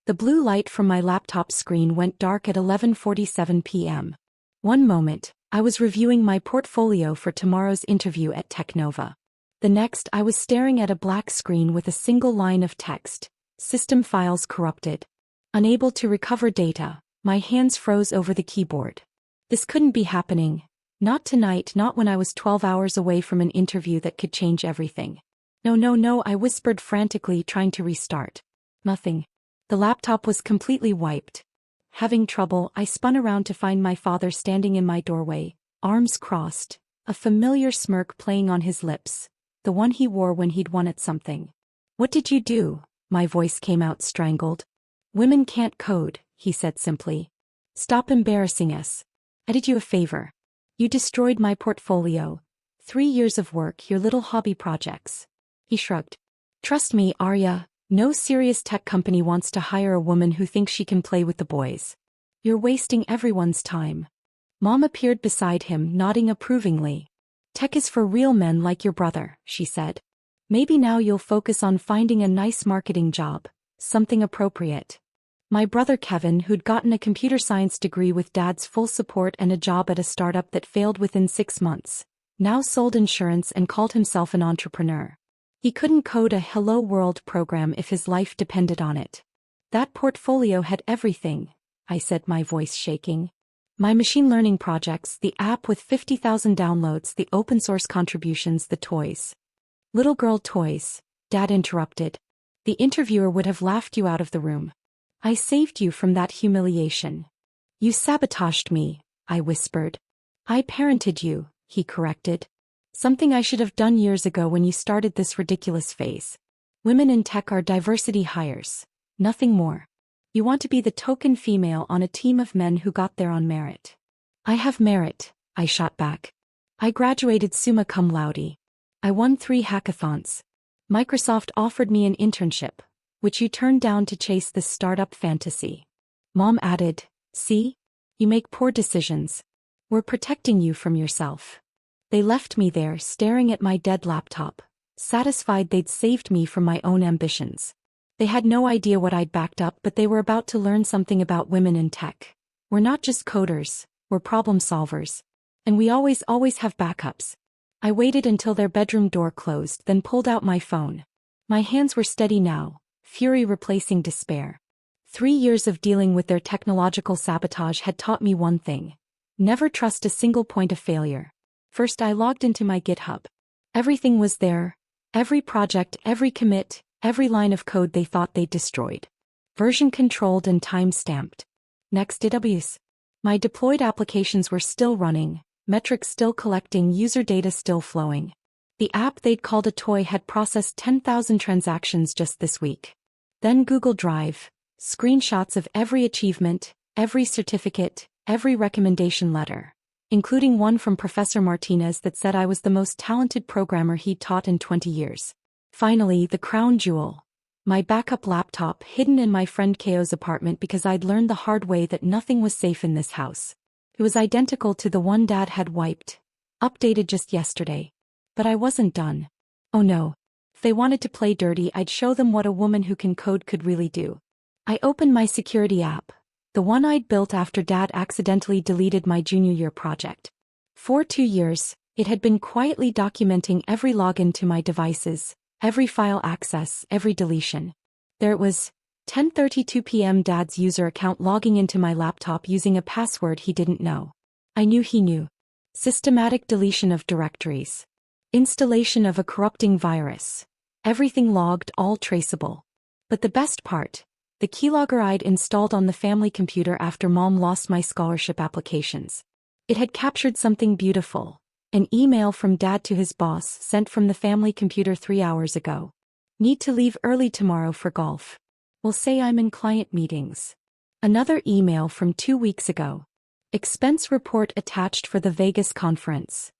The blue light from my laptop screen went dark at 11:47 p.m. One moment, I was reviewing my portfolio for tomorrow's interview at Technova. The next, I was staring at a black screen with a single line of text: system files corrupted. Unable to recover data, my hands froze over the keyboard. This couldn't be happening. Not tonight, not when I was 12 hours away from an interview that could change everything. No, no, no, I whispered frantically, trying to restart. Nothing. The laptop was completely wiped. Having trouble, I spun around to find my father standing in my doorway, arms crossed, a familiar smirk playing on his lips, the one he wore when he'd won at something. "What did you do?" My voice came out strangled. "Women can't code," he said simply. "Stop embarrassing us. I did you a favor. You destroyed my portfolio. 3 years of work, your little hobby projects." He shrugged. "Trust me, Arya, no serious tech company wants to hire a woman who thinks she can play with the boys. You're wasting everyone's time." Mom appeared beside him, nodding approvingly. "Tech is for real men like your brother," she said. "Maybe now you'll focus on finding a nice marketing job, something appropriate." My brother Kevin, who'd gotten a computer science degree with Dad's full support and a job at a startup that failed within 6 months, now sold insurance and called himself an entrepreneur. He couldn't code a Hello World program if his life depended on it. "That portfolio had everything," I said, my voice shaking. "My machine learning projects, the app with 50,000 downloads, the open source contributions, the toys." "Little girl toys," Dad interrupted. "The interviewer would have laughed you out of the room. I saved you from that humiliation." "You sabotaged me," I whispered. "I parented you," he corrected. "Something I should have done years ago when you started this ridiculous phase. Women in tech are diversity hires, nothing more. You want to be the token female on a team of men who got there on merit." "I have merit," I shot back. "I graduated summa cum laude. I won 3 hackathons. Microsoft offered me an internship, which you turned down to chase this startup fantasy." Mom added, "See? You make poor decisions. We're protecting you from yourself." They left me there staring at my dead laptop, satisfied they'd saved me from my own ambitions. They had no idea what I'd backed up, but they were about to learn something about women in tech. We're not just coders, we're problem solvers. And we always have backups. I waited until their bedroom door closed, then pulled out my phone. My hands were steady now, fury replacing despair. 3 years of dealing with their technological sabotage had taught me one thing: never trust a single point of failure. First, I logged into my GitHub. Everything was there. Every project, every commit, every line of code they thought they'd destroyed. Version controlled and time-stamped. Next, AWS. My deployed applications were still running, metrics still collecting, user data still flowing. The app they'd called a toy had processed 10,000 transactions just this week. Then Google Drive, screenshots of every achievement, every certificate, every recommendation letter, including one from Professor Martinez that said I was the most talented programmer he'd taught in 20 years. Finally, the crown jewel. My backup laptop hidden in my friend Ko's apartment because I'd learned the hard way that nothing was safe in this house. It was identical to the one Dad had wiped, updated just yesterday. But I wasn't done. Oh no. If they wanted to play dirty, I'd show them what a woman who can code could really do. I opened my security app, the one I'd built after Dad accidentally deleted my junior year project. For 2 years, it had been quietly documenting every login to my devices, every file access, every deletion. There it was, 10:32 p.m. Dad's user account logging into my laptop using a password he didn't know. I knew he knew. Systematic deletion of directories. Installation of a corrupting virus. Everything logged, all traceable. But the best part, the keylogger I'd installed on the family computer after Mom lost my scholarship applications. It had captured something beautiful. An email from Dad to his boss sent from the family computer 3 hours ago. "Need to leave early tomorrow for golf. Will say I'm in client meetings." Another email from 2 weeks ago. Expense report attached for the Vegas conference.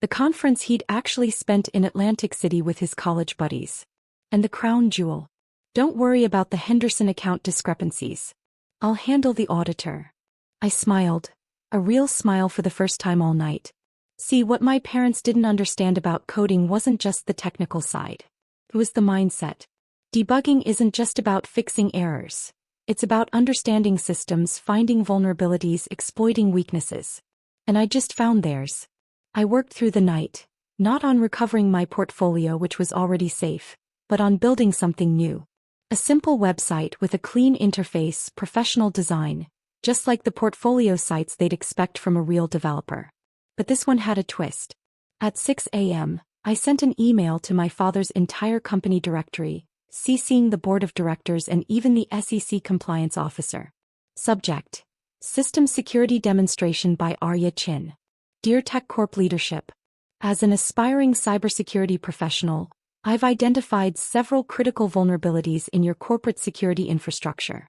The conference he'd actually spent in Atlantic City with his college buddies. And the crown jewel. "Don't worry about the Henderson account discrepancies. I'll handle the auditor." I smiled. A real smile for the first time all night. See, what my parents didn't understand about coding wasn't just the technical side. It was the mindset. Debugging isn't just about fixing errors. It's about understanding systems, finding vulnerabilities, exploiting weaknesses. And I just found theirs. I worked through the night, not on recovering my portfolio, which was already safe, but on building something new. A simple website with a clean interface, professional design, just like the portfolio sites they'd expect from a real developer. But this one had a twist. At 6 a.m., I sent an email to my father's entire company directory, CCing the board of directors and even the SEC compliance officer. Subject: System Security Demonstration by Arya Chin. Dear TechCorp leadership, as an aspiring cybersecurity professional, I've identified several critical vulnerabilities in your corporate security infrastructure.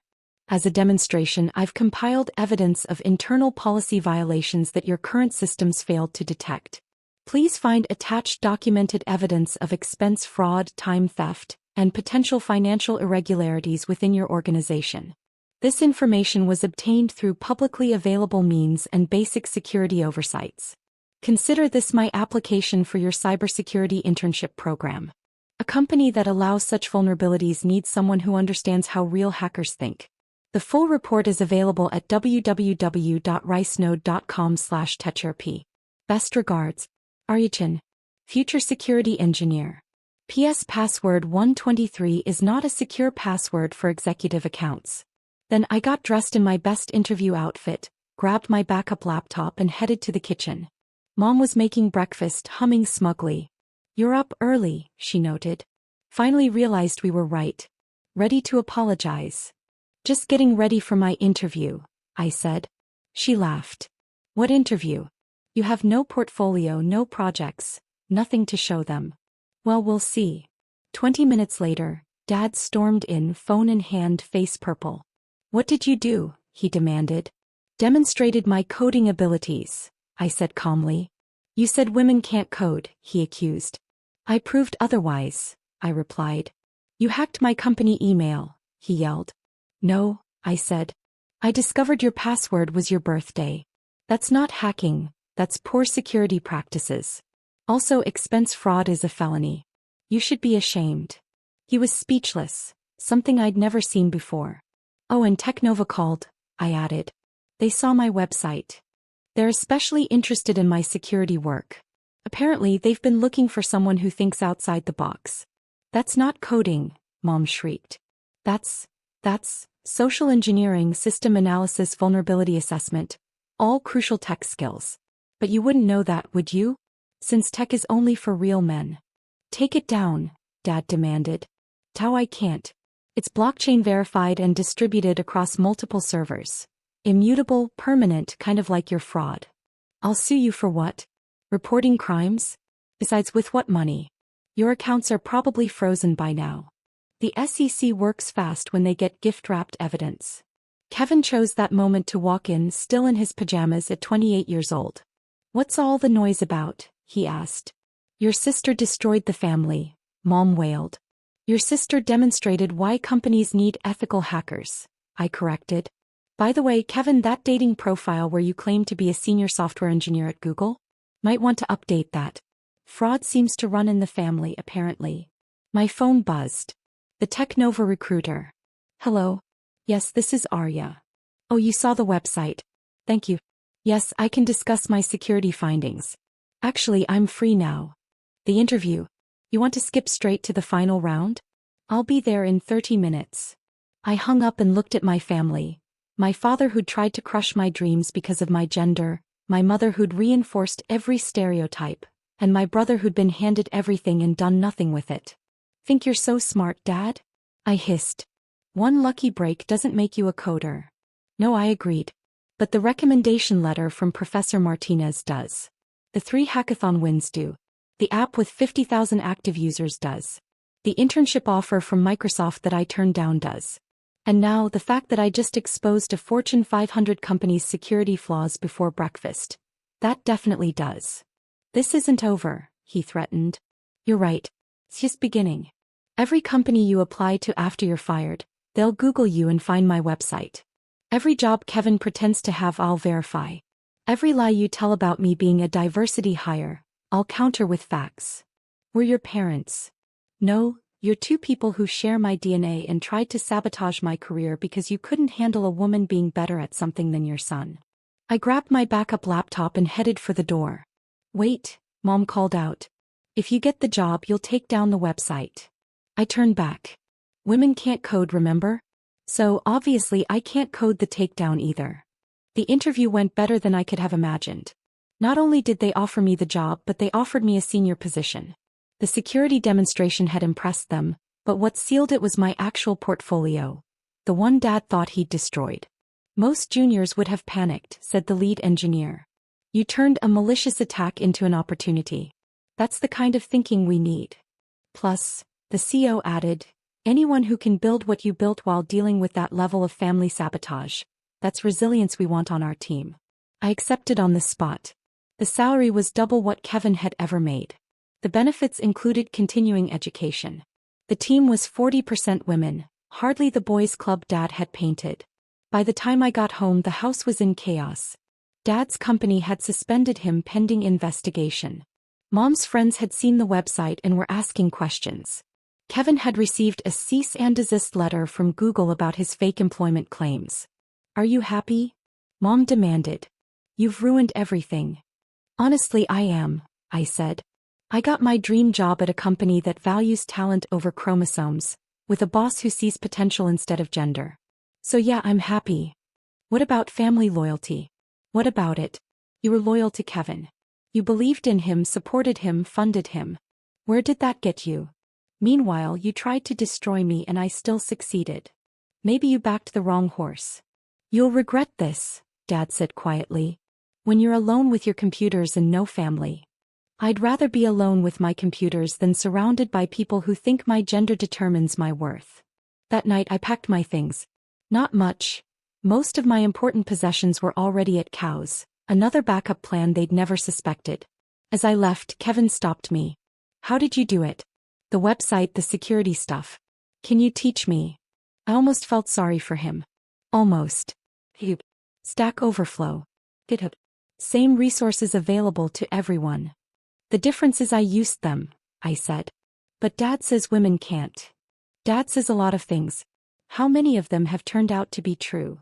As a demonstration, I've compiled evidence of internal policy violations that your current systems failed to detect. Please find attached documented evidence of expense fraud, time theft, and potential financial irregularities within your organization. This information was obtained through publicly available means and basic security oversights. Consider this my application for your cybersecurity internship program. A company that allows such vulnerabilities needs someone who understands how real hackers think. The full report is available at www.ricenode.com/techrp. Best regards, Arya Chin, Future Security Engineer. PS Password 123 is not a secure password for executive accounts. Then I got dressed in my best interview outfit, grabbed my backup laptop and headed to the kitchen. Mom was making breakfast, humming smugly. "You're up early," she noted. Finally realized we were right. Ready to apologize. "Just getting ready for my interview," I said. She laughed. "What interview? You have no portfolio, no projects, nothing to show them." "Well, we'll see." 20 minutes later, Dad stormed in, phone in hand, face purple. "What did you do?" he demanded. "Demonstrated my coding abilities," I said calmly. "You said women can't code," he accused. "I proved otherwise," I replied. "You hacked my company email," he yelled. "No," I said. "I discovered your password was your birthday. That's not hacking, that's poor security practices. Also, expense fraud is a felony. You should be ashamed." He was speechless, something I'd never seen before. "Oh, and Technova called," I added. "They saw my website. They're especially interested in my security work. Apparently, they've been looking for someone who thinks outside the box." "That's not coding," Mom shrieked. That's social engineering, system analysis, vulnerability assessment, all crucial tech skills. But you wouldn't know that, would you? Since tech is only for real men." "Take it down," Dad demanded. "Tao, I can't. It's blockchain verified and distributed across multiple servers. Immutable, permanent, kind of like your fraud." "I'll sue you for what? Reporting crimes? Besides, with what money? Your accounts are probably frozen by now. The SEC works fast when they get gift-wrapped evidence." Kevin chose that moment to walk in, still in his pajamas at 28 years old. "What's all the noise about?" he asked. "Your sister destroyed the family," Mom wailed. "Your sister demonstrated why companies need ethical hackers," I corrected. "By the way, Kevin, that dating profile where you claim to be a senior software engineer at Google? Might want to update that. Fraud seems to run in the family, apparently." My phone buzzed. The Technova recruiter. "Hello? Yes, this is Arya. Oh, you saw the website. Thank you. Yes, I can discuss my security findings. Actually, I'm free now. The interview. You want to skip straight to the final round? I'll be there in 30 minutes. I hung up and looked at my family. My father who'd tried to crush my dreams because of my gender, my mother who'd reinforced every stereotype, and my brother who'd been handed everything and done nothing with it. "Think you're so smart, Dad?" I hissed. "One lucky break doesn't make you a coder." "No," I agreed. "But the recommendation letter from Professor Martinez does. The 3 hackathon wins do. The app with 50,000 active users does. The internship offer from Microsoft that I turned down does. And now the fact that I just exposed a Fortune 500 company's security flaws before breakfast. That definitely does." "This isn't over," he threatened. "You're right. It's just beginning. Every company you apply to after you're fired, they'll Google you and find my website. Every job Kevin pretends to have, I'll verify. Every lie you tell about me being a diversity hire, I'll counter with facts. We're your parents. No, You're two people who share my DNA and tried to sabotage my career because you couldn't handle a woman being better at something than your son. I grabbed my backup laptop and headed for the door. Wait, Mom called out. If you get the job, you'll take down the website. I turned back. Women can't code, remember? So, obviously I can't code the takedown either. The interview went better than I could have imagined. Not only did they offer me the job, but they offered me a senior position. The security demonstration had impressed them, but what sealed it was my actual portfolio. The one Dad thought he'd destroyed. Most juniors would have panicked, said the lead engineer. You turned a malicious attack into an opportunity. That's the kind of thinking we need. Plus, the CEO added, anyone who can build what you built while dealing with that level of family sabotage, that's resilience we want on our team. I accepted on the spot. The salary was double what Kevin had ever made. The benefits included continuing education. The team was 40% women, hardly the boys' club Dad had painted. By the time I got home, the house was in chaos. Dad's company had suspended him pending investigation. Mom's friends had seen the website and were asking questions. Kevin had received a cease and desist letter from Google about his fake employment claims. Are you happy? Mom demanded. You've ruined everything. Honestly, I am, I said. I got my dream job at a company that values talent over chromosomes, with a boss who sees potential instead of gender. So yeah, I'm happy. What about family loyalty? What about it? You were loyal to Kevin. You believed in him, supported him, funded him. Where did that get you? Meanwhile, you tried to destroy me and I still succeeded. Maybe you backed the wrong horse. You'll regret this, Dad said quietly. When you're alone with your computers and no family. I'd rather be alone with my computers than surrounded by people who think my gender determines my worth. That night I packed my things. Not much. Most of my important possessions were already at Cow's, another backup plan they'd never suspected. As I left, Kevin stopped me. How did you do it? The website, the security stuff. Can you teach me? I almost felt sorry for him. Almost. Stack Overflow. GitHub. Same resources available to everyone. The difference is I used them, I said. But Dad says women can't. Dad says a lot of things. How many of them have turned out to be true?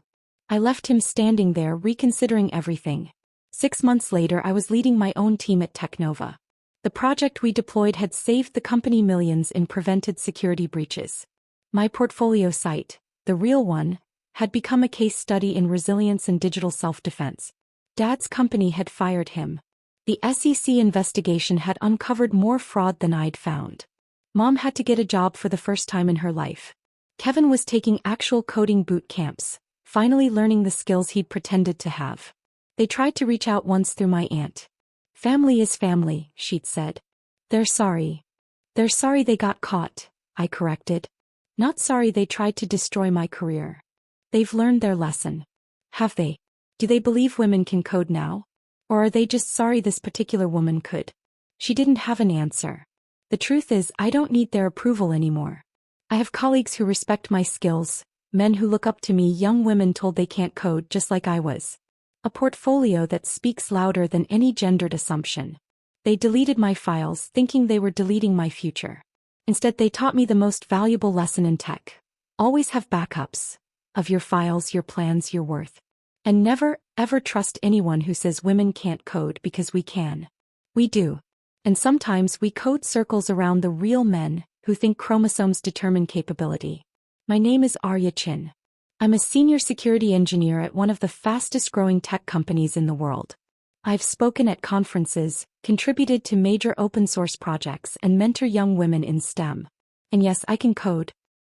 I left him standing there reconsidering everything. 6 months later I was leading my own team at Technova. The project we deployed had saved the company millions and prevented security breaches. My portfolio site, the real one, had become a case study in resilience and digital self-defense. Dad's company had fired him. The SEC investigation had uncovered more fraud than I'd found. Mom had to get a job for the first time in her life. Kevin was taking actual coding boot camps, finally learning the skills he'd pretended to have. They tried to reach out once through my aunt. Family is family, she'd said. They're sorry. They're sorry they got caught, I corrected. Not sorry they tried to destroy my career. They've learned their lesson. Have they? Do they believe women can code now? Or are they just sorry this particular woman could? She didn't have an answer. The truth is, I don't need their approval anymore. I have colleagues who respect my skills, men who look up to me, young women told they can't code just like I was. A portfolio that speaks louder than any gendered assumption. They deleted my files thinking they were deleting my future. Instead, they taught me the most valuable lesson in tech. Always have backups of your files, your plans, your worth. And never, ever trust anyone who says women can't code, because we can. We do. And sometimes we code circles around the real men who think chromosomes determine capability. My name is Arya. I'm a senior security engineer at one of the fastest growing tech companies in the world. I've spoken at conferences, contributed to major open source projects, and mentor young women in STEM. And yes, I can code.